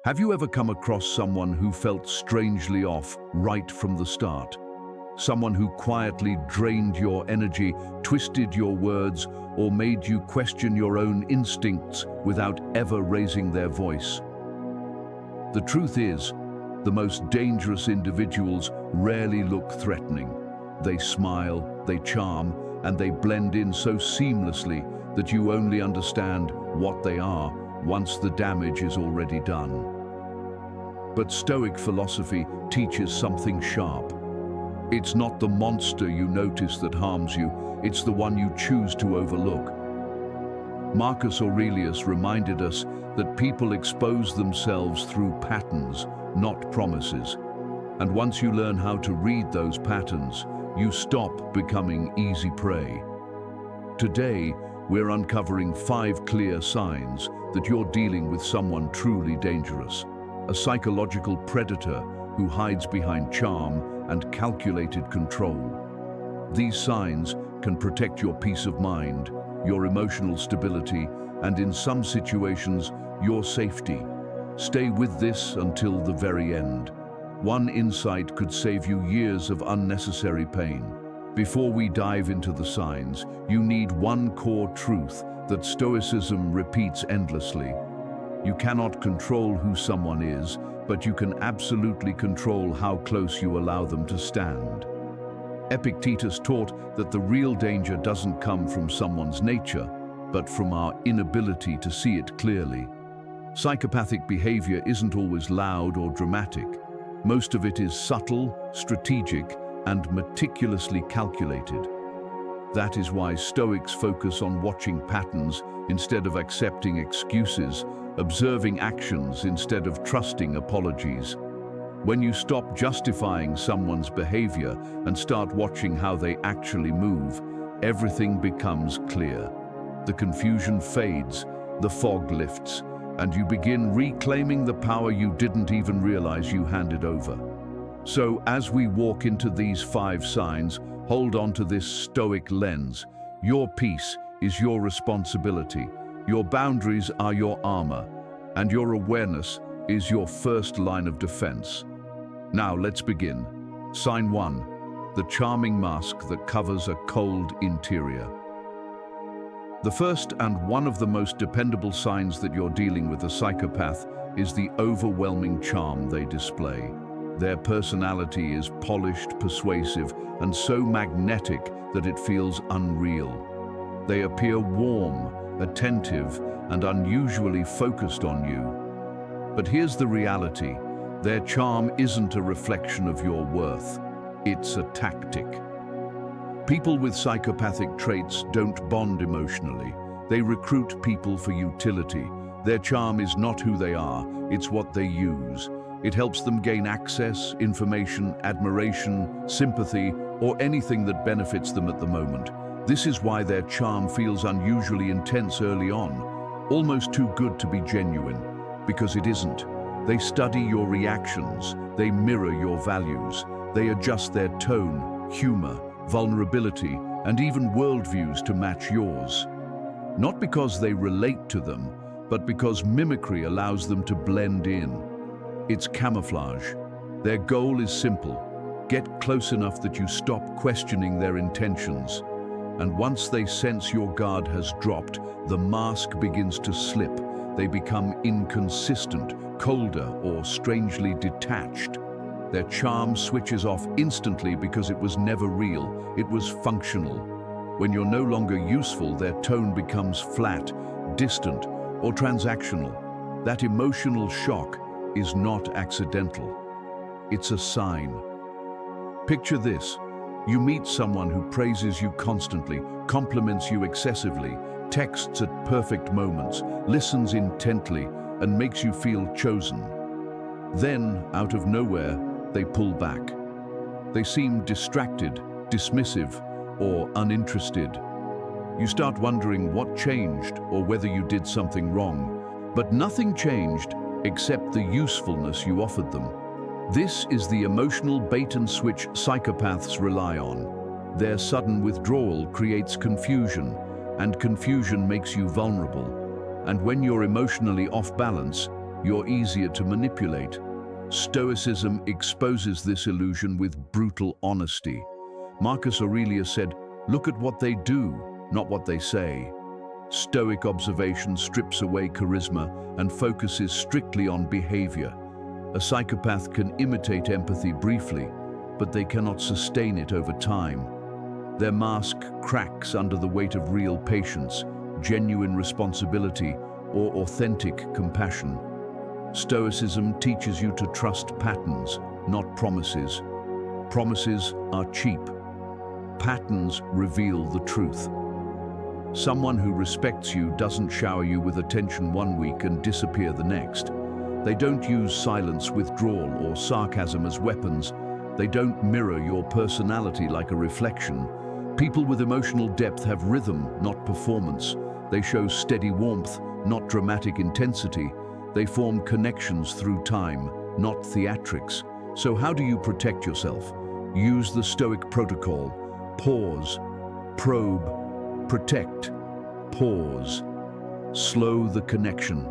Have you ever come across someone who felt strangely off right from the start? Someone who quietly drained your energy, twisted your words, or made you question your own instincts without ever raising their voice? The truth is, the most dangerous individuals rarely look threatening. They smile, they charm, and they blend in so seamlessly that you only understand what they are once the damage is already done. But Stoic philosophy teaches something sharp. It's not the monster you notice that harms you, it's the one you choose to overlook. Marcus Aurelius reminded us that people expose themselves through patterns, not promises. And once you learn how to read those patterns, you stop becoming easy prey. Today, we're uncovering 5 clear signs that you're dealing with someone truly dangerous. A psychological predator who hides behind charm and calculated control. These signs can protect your peace of mind, your emotional stability, and in some situations, your safety. Stay with this until the very end. One insight could save you years of unnecessary pain. Before we dive into the signs, you need one core truth that Stoicism repeats endlessly. You cannot control who someone is, but you can absolutely control how close you allow them to stand. Epictetus taught that the real danger doesn't come from someone's nature, but from our inability to see it clearly. Psychopathic behavior isn't always loud or dramatic. Most of it is subtle, strategic, and meticulously calculated. That is why Stoics focus on watching patterns instead of accepting excuses, observing actions instead of trusting apologies. When you stop justifying someone's behavior and start watching how they actually move, everything becomes clear. The confusion fades, the fog lifts, and you begin reclaiming the power you didn't even realize you handed over. So as we walk into these 5 signs, hold on to this Stoic lens. Your peace is your responsibility, your boundaries are your armor, and your awareness is your first line of defense. Now let's begin. Sign 1, the charming mask that covers a cold interior. The first and one of the most dependable signs that you're dealing with a psychopath is the overwhelming charm they display. Their personality is polished, persuasive, and so magnetic that it feels unreal. They appear warm, attentive, and unusually focused on you. But here's the reality. Their charm isn't a reflection of your worth. It's a tactic. People with psychopathic traits don't bond emotionally. They recruit people for utility. Their charm is not who they are, it's what they use. It helps them gain access, information, admiration, sympathy, or anything that benefits them at the moment. This is why their charm feels unusually intense early on, almost too good to be genuine, because it isn't. They study your reactions, they mirror your values, they adjust their tone, humor, vulnerability, and even worldviews to match yours. Not because they relate to them, but because mimicry allows them to blend in. It's camouflage. Their goal is simple. Get close enough that you stop questioning their intentions. And once they sense your guard has dropped, the mask begins to slip. They become inconsistent, colder, or strangely detached. Their charm switches off instantly because it was never real, it was functional. When you're no longer useful, their tone becomes flat, distant, or transactional. That emotional shock is not accidental. It's a sign. Picture this. You meet someone who praises you constantly, compliments you excessively, texts at perfect moments, listens intently, and makes you feel chosen. Then, out of nowhere, they pull back. They seem distracted, dismissive, or uninterested. You start wondering what changed or whether you did something wrong. But nothing changed except the usefulness you offered them. This is the emotional bait-and-switch psychopaths rely on. Their sudden withdrawal creates confusion, and confusion makes you vulnerable. And when you're emotionally off balance, you're easier to manipulate. Stoicism exposes this illusion with brutal honesty. Marcus Aurelius said, "Look at what they do, not what they say." Stoic observation strips away charisma and focuses strictly on behavior. A psychopath can imitate empathy briefly, but they cannot sustain it over time. Their mask cracks under the weight of real patience, genuine responsibility, or authentic compassion. Stoicism teaches you to trust patterns, not promises. Promises are cheap. Patterns reveal the truth. Someone who respects you doesn't shower you with attention one week and disappear the next. They don't use silence, withdrawal, or sarcasm as weapons. They don't mirror your personality like a reflection. People with emotional depth have rhythm, not performance. They show steady warmth, not dramatic intensity. They form connections through time, not theatrics. So how do you protect yourself? Use the Stoic protocol. Pause, probe, protect, pause. Slow the connection.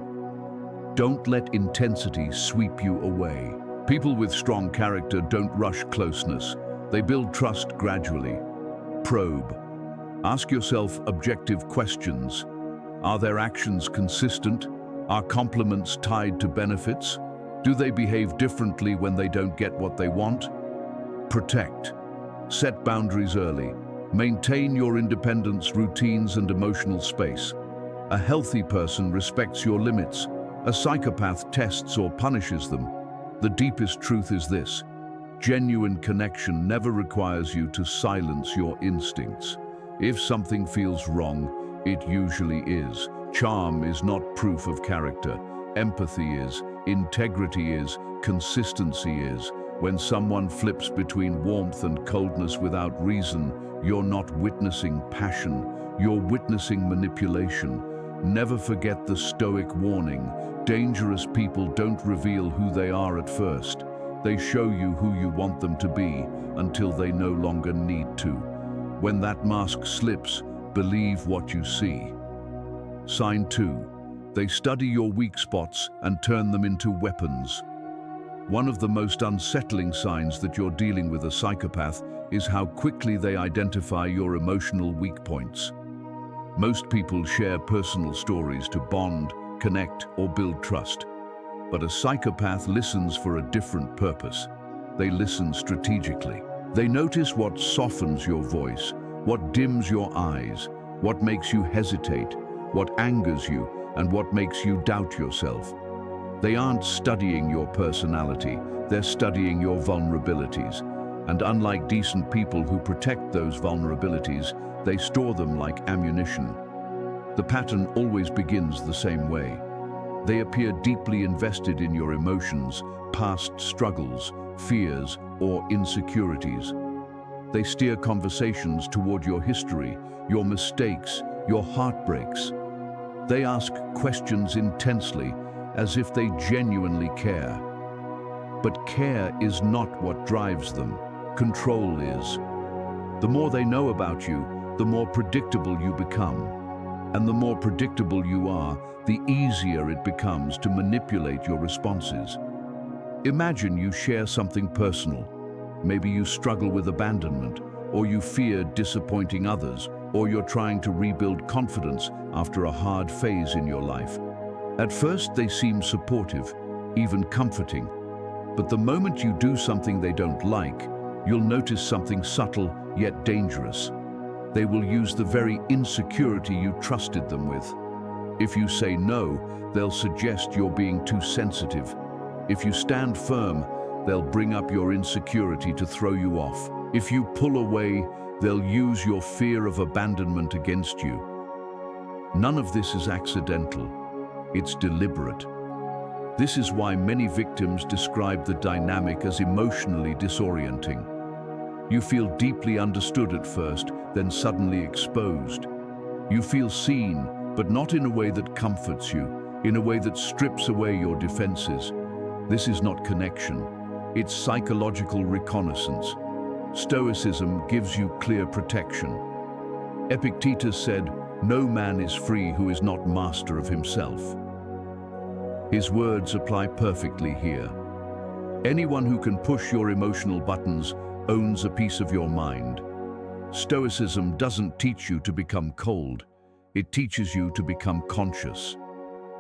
Don't let intensity sweep you away. People with strong character don't rush closeness. They build trust gradually. Probe. Ask yourself objective questions. Are their actions consistent? Are compliments tied to benefits? Do they behave differently when they don't get what they want? Protect. Set boundaries early. Maintain your independence, routines, and emotional space. A healthy person respects your limits. A psychopath tests or punishes them. The deepest truth is this: genuine connection never requires you to silence your instincts. If something feels wrong, it usually is. Charm is not proof of character. Empathy is. Integrity is. Consistency is. When someone flips between warmth and coldness without reason, you're not witnessing passion, you're witnessing manipulation. Never forget the Stoic warning: dangerous people don't reveal who they are at first. They show you who you want them to be until they no longer need to. When that mask slips, believe what you see. Sign 2. They study your weak spots and turn them into weapons. One of the most unsettling signs that you're dealing with a psychopath is how quickly they identify your emotional weak points. Most people share personal stories to bond, connect, or build trust. But a psychopath listens for a different purpose. They listen strategically. They notice what softens your voice, what dims your eyes, what makes you hesitate, what angers you, and what makes you doubt yourself. They aren't studying your personality, they're studying your vulnerabilities. And unlike decent people who protect those vulnerabilities, they store them like ammunition. The pattern always begins the same way. They appear deeply invested in your emotions, past struggles, fears, or insecurities. They steer conversations toward your history, your mistakes, your heartbreaks. They ask questions intensely, as if they genuinely care. But care is not what drives them. Control is. The more they know about you, the more predictable you become. And the more predictable you are, the easier it becomes to manipulate your responses. Imagine you share something personal. Maybe you struggle with abandonment, or you fear disappointing others, or you're trying to rebuild confidence after a hard phase in your life. At first, they seem supportive, even comforting. But the moment you do something they don't like, you'll notice something subtle yet dangerous. They will use the very insecurity you trusted them with. If you say no, they'll suggest you're being too sensitive. If you stand firm, they'll bring up your insecurity to throw you off. If you pull away, they'll use your fear of abandonment against you. None of this is accidental. It's deliberate. This is why many victims describe the dynamic as emotionally disorienting. You feel deeply understood at first, then suddenly exposed. You feel seen, but not in a way that comforts you, in a way that strips away your defenses. This is not connection. It's psychological reconnaissance. Stoicism gives you clear protection. Epictetus said, "No man is free who is not master of himself." His words apply perfectly here. Anyone who can push your emotional buttons owns a piece of your mind. Stoicism doesn't teach you to become cold. It teaches you to become conscious.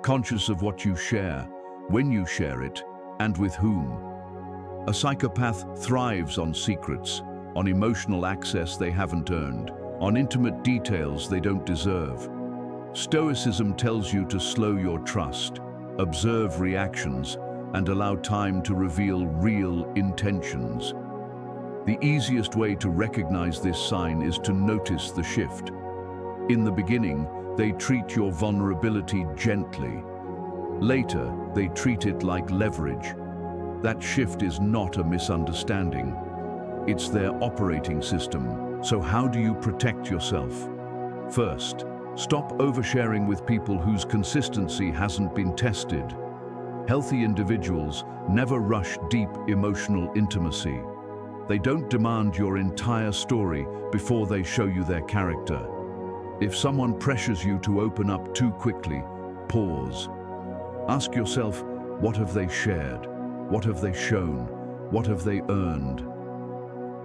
Conscious of what you share, when you share it, and with whom. A psychopath thrives on secrets, on emotional access they haven't earned, on intimate details they don't deserve. Stoicism tells you to slow your trust, observe reactions, and allow time to reveal real intentions. The easiest way to recognize this sign is to notice the shift. In the beginning, they treat your vulnerability gently. Later, they treat it like leverage. That shift is not a misunderstanding. It's their operating system. So how do you protect yourself? First, stop oversharing with people whose consistency hasn't been tested. Healthy individuals never rush deep emotional intimacy. They don't demand your entire story before they show you their character. If someone pressures you to open up too quickly, pause. Ask yourself, what have they shared? What have they shown? What have they earned?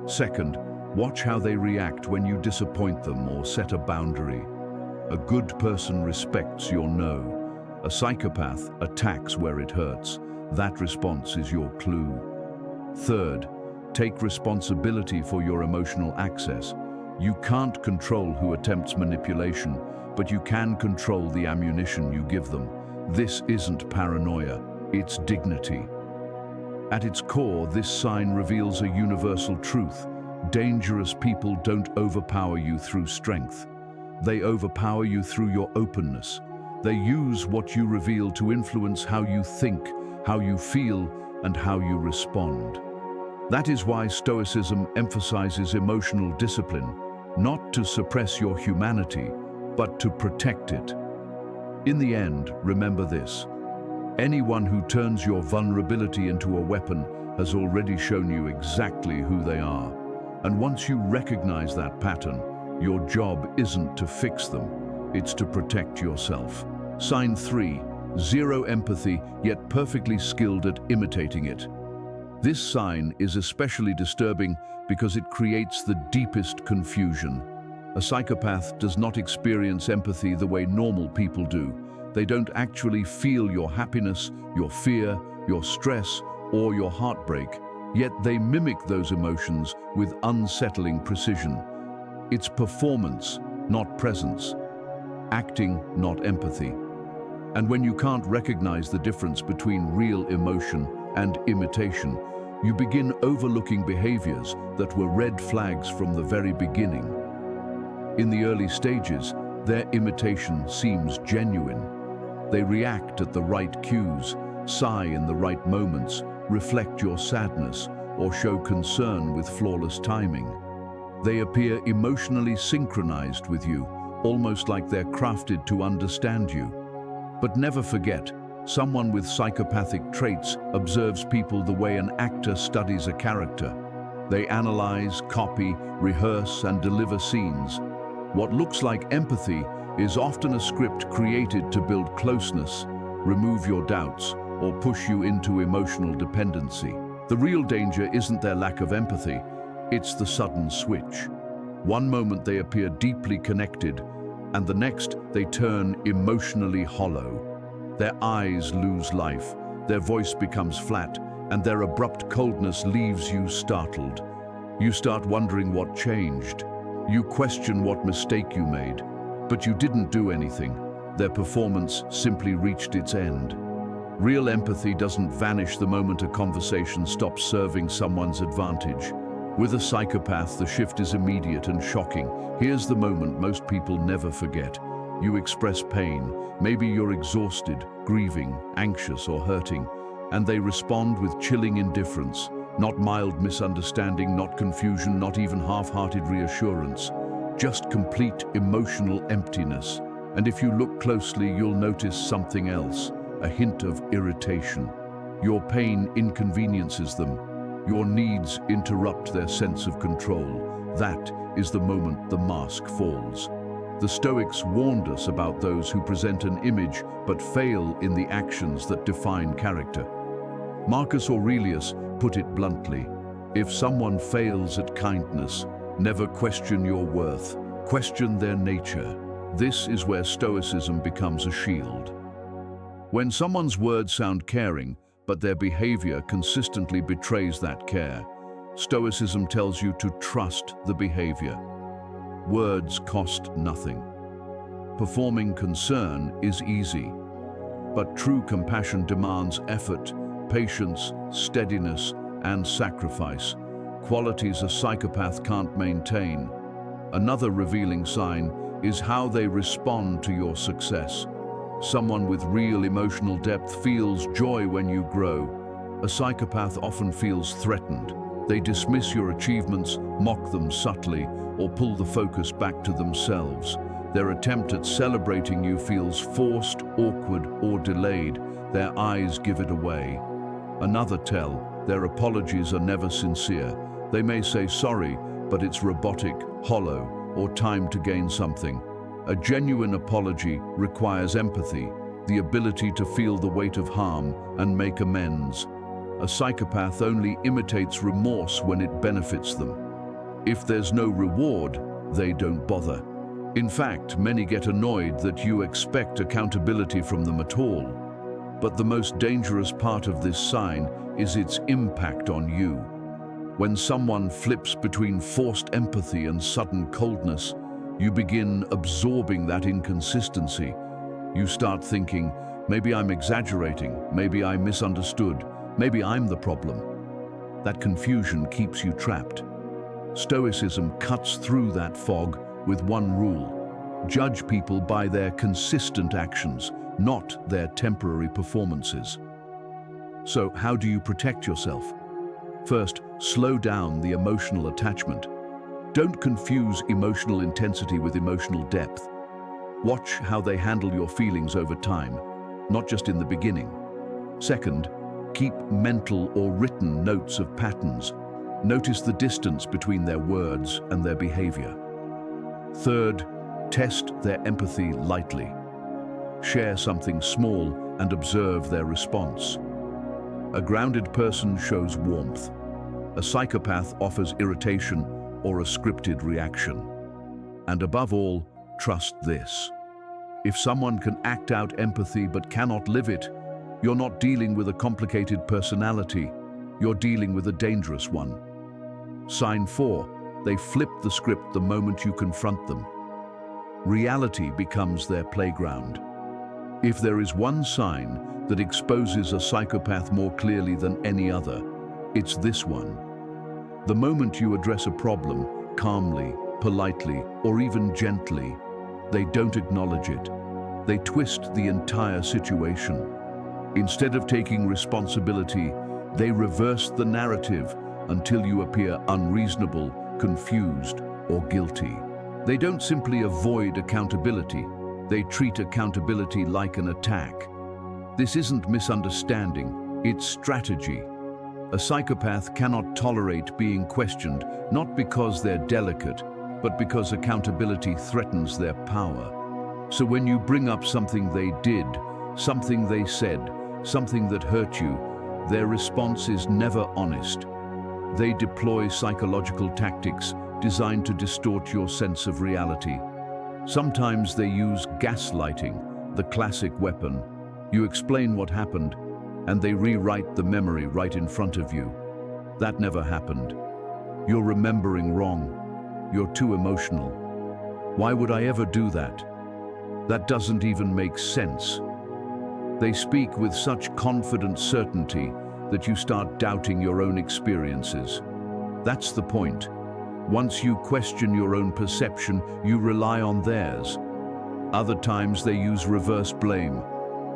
Second, watch how they react when you disappoint them or set a boundary. A good person respects your no. A psychopath attacks where it hurts. That response is your clue. Third, take responsibility for your emotional access. You can't control who attempts manipulation, but you can control the ammunition you give them. This isn't paranoia, it's dignity. At its core, this sign reveals a universal truth. Dangerous people don't overpower you through strength. They overpower you through your openness. They use what you reveal to influence how you think, how you feel, and how you respond. That is why Stoicism emphasizes emotional discipline, not to suppress your humanity, but to protect it. In the end, remember this. Anyone who turns your vulnerability into a weapon has already shown you exactly who they are. And once you recognize that pattern, your job isn't to fix them, it's to protect yourself. Sign 3, zero empathy, yet perfectly skilled at imitating it. This sign is especially disturbing because it creates the deepest confusion. A psychopath does not experience empathy the way normal people do. They don't actually feel your happiness, your fear, your stress, or your heartbreak, yet they mimic those emotions with unsettling precision. It's performance, not presence. Acting, not empathy. And when you can't recognize the difference between real emotion and imitation, you begin overlooking behaviors that were red flags from the very beginning. In the early stages, their imitation seems genuine. They react at the right cues, sigh in the right moments, reflect your sadness, or show concern with flawless timing. They appear emotionally synchronized with you, almost like they're crafted to understand you. But never forget, someone with psychopathic traits observes people the way an actor studies a character. They analyze, copy, rehearse, and deliver scenes. What looks like empathy is often a script created to build closeness, remove your doubts, or push you into emotional dependency. The real danger isn't their lack of empathy, it's the sudden switch. One moment they appear deeply connected, and the next they turn emotionally hollow. Their eyes lose life, their voice becomes flat, and their abrupt coldness leaves you startled. You start wondering what changed. You question what mistake you made, but you didn't do anything. Their performance simply reached its end. Real empathy doesn't vanish the moment a conversation stops serving someone's advantage. With a psychopath, the shift is immediate and shocking. Here's the moment most people never forget. You express pain. Maybe you're exhausted, grieving, anxious, or hurting, and they respond with chilling indifference. Not mild misunderstanding, not confusion, not even half-hearted reassurance. Just complete emotional emptiness. And if you look closely, you'll notice something else, a hint of irritation. Your pain inconveniences them. Your needs interrupt their sense of control. That is the moment the mask falls. The Stoics warned us about those who present an image but fail in the actions that define character. Marcus Aurelius put it bluntly: if someone fails at kindness, never question your worth, question their nature. This is where Stoicism becomes a shield. When someone's words sound caring, but their behavior consistently betrays that care, Stoicism tells you to trust the behavior. Words cost nothing. Performing concern is easy, but true compassion demands effort, patience, steadiness, and sacrifice, qualities a psychopath can't maintain. Another revealing sign is how they respond to your success. Someone with real emotional depth feels joy when you grow. A psychopath often feels threatened. They dismiss your achievements, mock them subtly, or pull the focus back to themselves. Their attempt at celebrating you feels forced, awkward, or delayed. Their eyes give it away. Another tell: their apologies are never sincere. They may say sorry, but it's robotic, hollow, or timed to gain something. A genuine apology requires empathy, the ability to feel the weight of harm and make amends. A psychopath only imitates remorse when it benefits them. If there's no reward, they don't bother. In fact, many get annoyed that you expect accountability from them at all. But the most dangerous part of this sign is its impact on you. When someone flips between forced empathy and sudden coldness, you begin absorbing that inconsistency. You start thinking, maybe I'm exaggerating, maybe I misunderstood, maybe I'm the problem. That confusion keeps you trapped. Stoicism cuts through that fog with one rule: judge people by their consistent actions, not their temporary performances. So, how do you protect yourself? First, slow down the emotional attachment. Don't confuse emotional intensity with emotional depth. Watch how they handle your feelings over time, not just in the beginning. Second, keep mental or written notes of patterns. Notice the distance between their words and their behavior. Third, test their empathy lightly. Share something small and observe their response. A grounded person shows warmth. A psychopath offers irritation or a scripted reaction. And above all, trust this: if someone can act out empathy but cannot live it, you're not dealing with a complicated personality, you're dealing with a dangerous one. Sign 4, they flip the script the moment you confront them. Reality becomes their playground. If there is one sign that exposes a psychopath more clearly than any other, it's this one. The moment you address a problem, calmly, politely, or even gently, they don't acknowledge it. They twist the entire situation. Instead of taking responsibility, they reverse the narrative until you appear unreasonable, confused, or guilty. They don't simply avoid accountability, they treat accountability like an attack. This isn't misunderstanding, it's strategy. A psychopath cannot tolerate being questioned, not because they're delicate, but because accountability threatens their power. So when you bring up something they did, something they said, something that hurt you, their response is never honest. They deploy psychological tactics designed to distort your sense of reality. Sometimes they use gaslighting, the classic weapon. You explain what happened, and they rewrite the memory right in front of you. That never happened. You're remembering wrong. You're too emotional. Why would I ever do that? That doesn't even make sense. They speak with such confident certainty that you start doubting your own experiences. That's the point. Once you question your own perception, you rely on theirs. Other times they use reverse blame.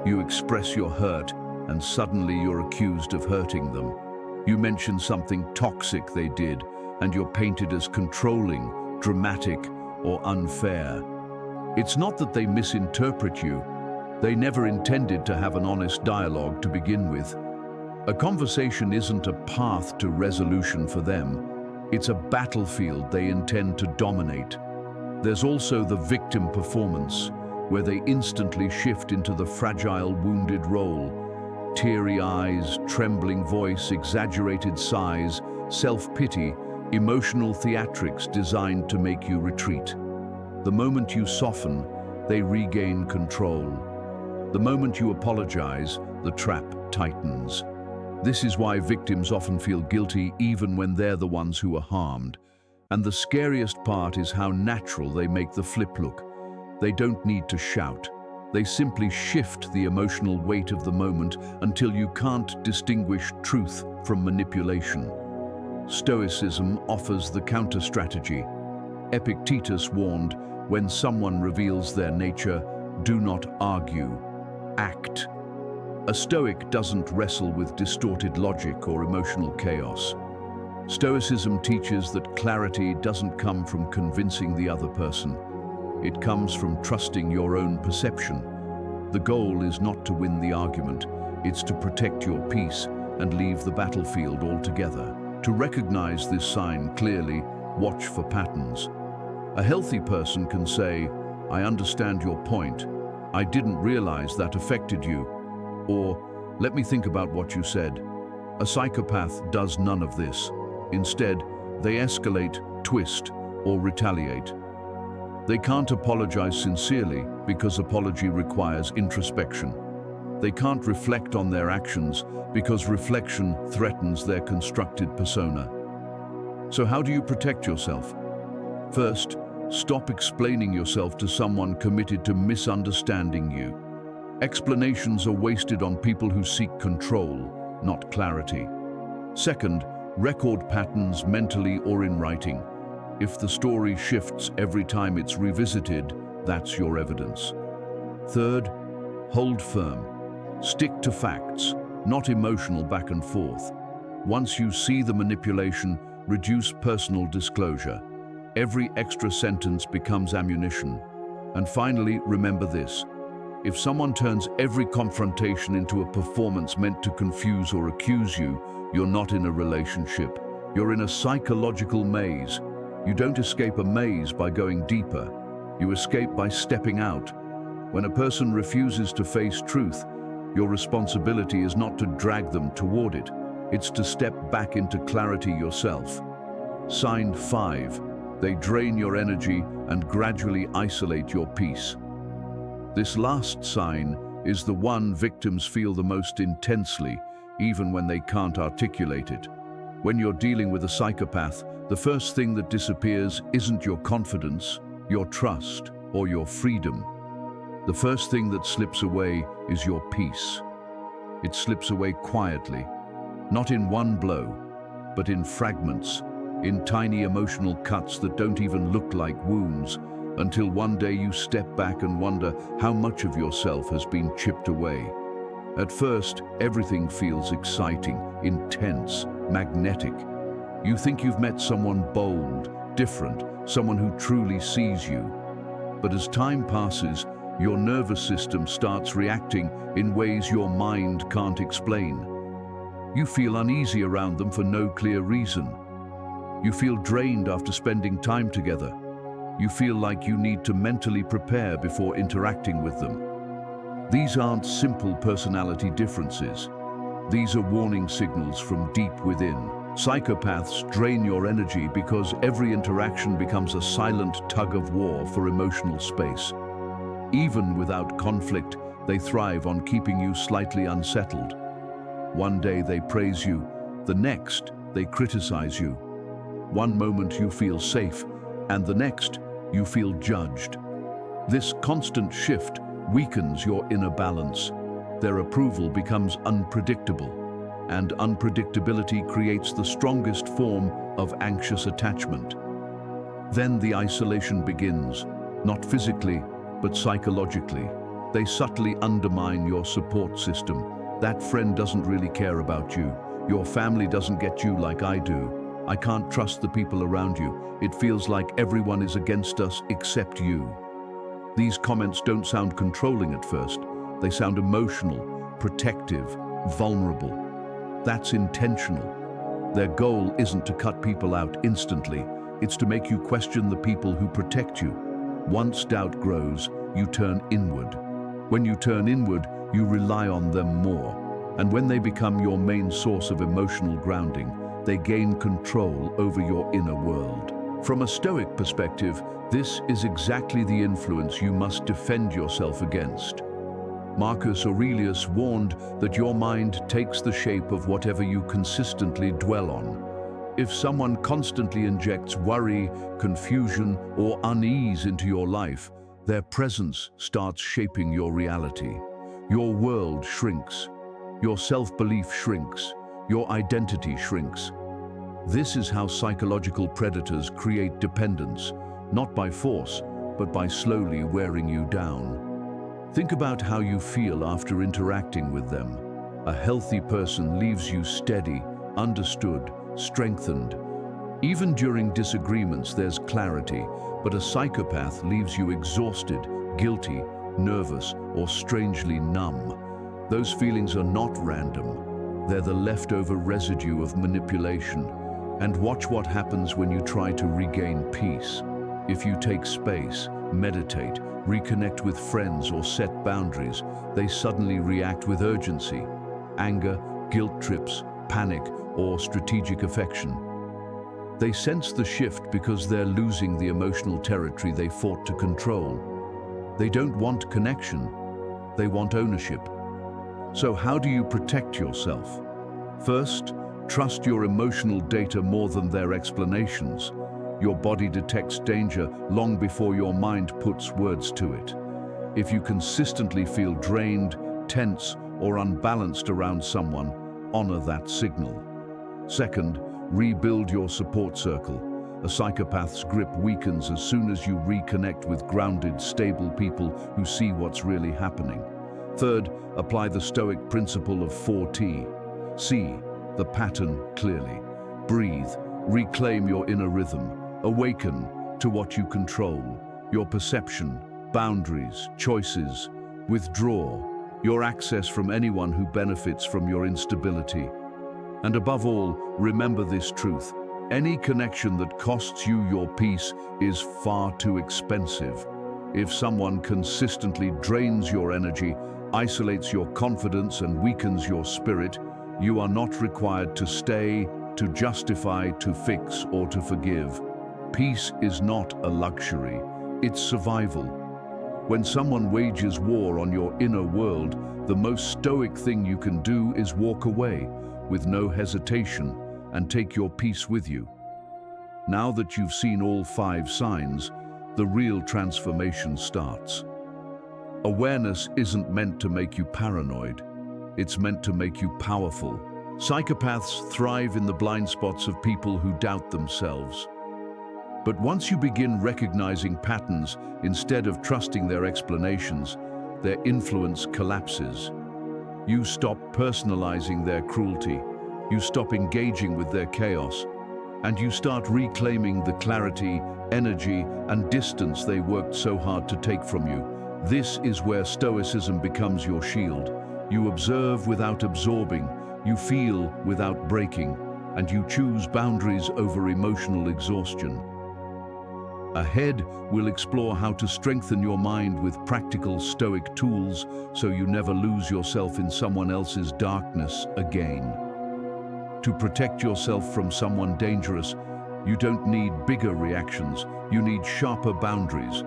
You express your hurt, and suddenly you're accused of hurting them. You mention something toxic they did, and you're painted as controlling, dramatic, or unfair. It's not that they misinterpret you. They never intended to have an honest dialogue to begin with. A conversation isn't a path to resolution for them. It's a battlefield they intend to dominate. There's also the victim performance, where they instantly shift into the fragile, wounded role. Teary eyes, trembling voice, exaggerated sighs, self-pity, emotional theatrics designed to make you retreat. The moment you soften, they regain control. The moment you apologize, the trap tightens. This is why victims often feel guilty even when they're the ones who are harmed. And the scariest part is how natural they make the flip look. They don't need to shout. They simply shift the emotional weight of the moment until you can't distinguish truth from manipulation. Stoicism offers the counter-strategy. Epictetus warned, when someone reveals their nature, do not argue, act. A Stoic doesn't wrestle with distorted logic or emotional chaos. Stoicism teaches that clarity doesn't come from convincing the other person. It comes from trusting your own perception. The goal is not to win the argument, it's to protect your peace and leave the battlefield altogether. To recognize this sign clearly, watch for patterns. A healthy person can say, I understand your point. I didn't realize that affected you. Or, let me think about what you said. A psychopath does none of this. Instead, they escalate, twist, or retaliate. They can't apologize sincerely because apology requires introspection. They can't reflect on their actions because reflection threatens their constructed persona. So how do you protect yourself? First, stop explaining yourself to someone committed to misunderstanding you. Explanations are wasted on people who seek control, not clarity. Second, record patterns mentally or in writing. If the story shifts every time it's revisited, that's your evidence. Third, hold firm. Stick to facts, not emotional back and forth. Once you see the manipulation, reduce personal disclosure. Every extra sentence becomes ammunition. And finally, remember this. If someone turns every confrontation into a performance meant to confuse or accuse you, you're not in a relationship. You're in a psychological maze. You don't escape a maze by going deeper. You escape by stepping out. When a person refuses to face truth, your responsibility is not to drag them toward it. It's to step back into clarity yourself. Sign 5. They drain your energy and gradually isolate your peace. This last sign is the one victims feel the most intensely, even when they can't articulate it. When you're dealing with a psychopath, the first thing that disappears isn't your confidence, your trust, or your freedom. The first thing that slips away is your peace. It slips away quietly, not in one blow, but in fragments, in tiny emotional cuts that don't even look like wounds, until one day you step back and wonder how much of yourself has been chipped away. At first, everything feels exciting, intense, magnetic. You think you've met someone bold, different, someone who truly sees you. But as time passes, your nervous system starts reacting in ways your mind can't explain. You feel uneasy around them for no clear reason. You feel drained after spending time together. You feel like you need to mentally prepare before interacting with them. These aren't simple personality differences. These are warning signals from deep within. Psychopaths drain your energy because every interaction becomes a silent tug of war for emotional space. Even without conflict, they thrive on keeping you slightly unsettled. One day they praise you, the next they criticize you. One moment you feel safe, and the next you feel judged. This constant shift weakens your inner balance. Their approval becomes unpredictable, and unpredictability creates the strongest form of anxious attachment. Then the isolation begins, not physically, but psychologically. They subtly undermine your support system. That friend doesn't really care about you. Your family doesn't get you like I do. I can't trust the people around you. It feels like everyone is against us except you. These comments don't sound controlling at first. They sound emotional, protective, vulnerable. That's intentional. Their goal isn't to cut people out instantly. It's to make you question the people who protect you. Once doubt grows, you turn inward. When you turn inward, you rely on them more. And when they become your main source of emotional grounding, they gain control over your inner world. From a Stoic perspective, this is exactly the influence you must defend yourself against. Marcus Aurelius warned that your mind takes the shape of whatever you consistently dwell on. If someone constantly injects worry, confusion, or unease into your life, their presence starts shaping your reality. Your world shrinks. Your self-belief shrinks. Your identity shrinks. This is how psychological predators create dependence, not by force, but by slowly wearing you down. Think about how you feel after interacting with them. A healthy person leaves you steady, understood, strengthened. Even during disagreements, there's clarity, but a psychopath leaves you exhausted, guilty, nervous, or strangely numb. Those feelings are not random. They're the leftover residue of manipulation. And watch what happens when you try to regain peace. If you take space, meditate, reconnect with friends, or set boundaries, they suddenly react with urgency. Anger, guilt trips, panic, or strategic affection. They sense the shift because they're losing the emotional territory they fought to control. They don't want connection, they want ownership. So how do you protect yourself? First, trust your emotional data more than their explanations. Your body detects danger long before your mind puts words to it. If you consistently feel drained, tense, or unbalanced around someone, honor that signal. Second, rebuild your support circle. A psychopath's grip weakens as soon as you reconnect with grounded, stable people who see what's really happening. Third, apply the Stoic principle of 4T. See the pattern clearly. Breathe, reclaim your inner rhythm. Awaken to what you control, your perception, boundaries, choices. Withdraw your access from anyone who benefits from your instability. And above all, remember this truth. Any connection that costs you your peace is far too expensive. If someone consistently drains your energy, isolates your confidence, and weakens your spirit, you are not required to stay, to justify, to fix, or to forgive. Peace is not a luxury, it's survival. When someone wages war on your inner world, the most stoic thing you can do is walk away with no hesitation and take your peace with you. Now that you've seen all 5 signs, the real transformation starts. Awareness isn't meant to make you paranoid. It's meant to make you powerful. Psychopaths thrive in the blind spots of people who doubt themselves. But once you begin recognizing patterns instead of trusting their explanations, their influence collapses. You stop personalizing their cruelty, you stop engaging with their chaos, and you start reclaiming the clarity, energy, and distance they worked so hard to take from you. This is where Stoicism becomes your shield. You observe without absorbing, you feel without breaking, and you choose boundaries over emotional exhaustion. Ahead, we'll explore how to strengthen your mind with practical Stoic tools so you never lose yourself in someone else's darkness again. To protect yourself from someone dangerous, you don't need bigger reactions, you need sharper boundaries.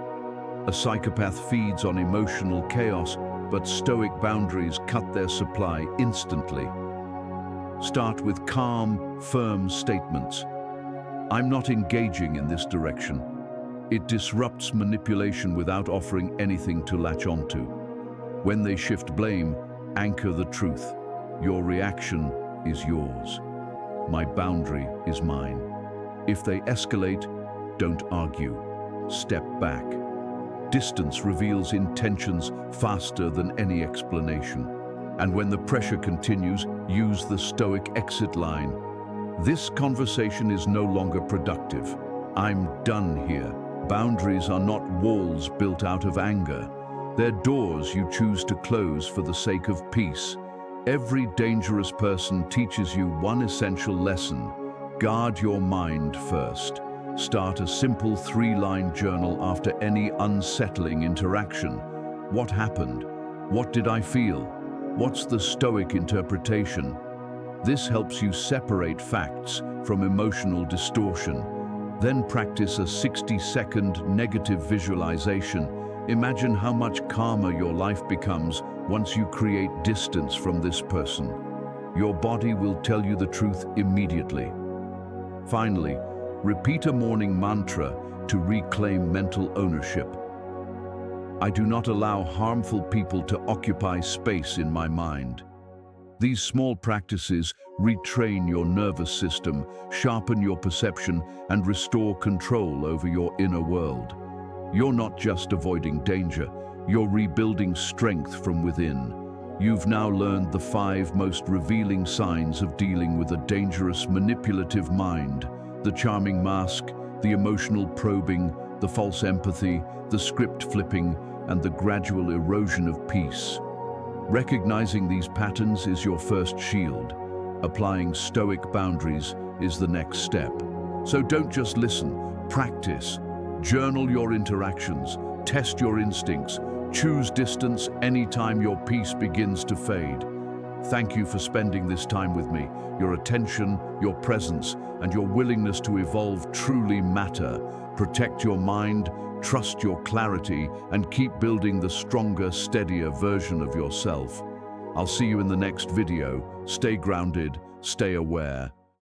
A psychopath feeds on emotional chaos, but Stoic boundaries cut their supply instantly. Start with calm, firm statements. I'm not engaging in this direction. It disrupts manipulation without offering anything to latch onto. When they shift blame, anchor the truth. Your reaction is yours. My boundary is mine. If they escalate, don't argue. Step back. Distance reveals intentions faster than any explanation. And when the pressure continues, use the Stoic exit line. This conversation is no longer productive. I'm done here. Boundaries are not walls built out of anger. They're doors you choose to close for the sake of peace. Every dangerous person teaches you one essential lesson. Guard your mind first. Start a simple 3-line journal after any unsettling interaction. What happened? What did I feel? What's the Stoic interpretation? This helps you separate facts from emotional distortion. Then practice a 60-second negative visualization. Imagine how much calmer your life becomes once you create distance from this person. Your body will tell you the truth immediately. Finally, repeat a morning mantra to reclaim mental ownership. I do not allow harmful people to occupy space in my mind. These small practices retrain your nervous system, sharpen your perception, and restore control over your inner world. You're not just avoiding danger, you're rebuilding strength from within. You've now learned the 5 most revealing signs of dealing with a dangerous, manipulative mind: the charming mask, the emotional probing, the false empathy, the script flipping, and the gradual erosion of peace. Recognizing these patterns is your first shield. Applying Stoic boundaries is the next step. So don't just listen, practice. Journal your interactions, test your instincts, choose distance anytime your peace begins to fade. Thank you for spending this time with me. Your attention, your presence, and your willingness to evolve truly matter. Protect your mind, trust your clarity, and keep building the stronger, steadier version of yourself. I'll see you in the next video. Stay grounded, stay aware,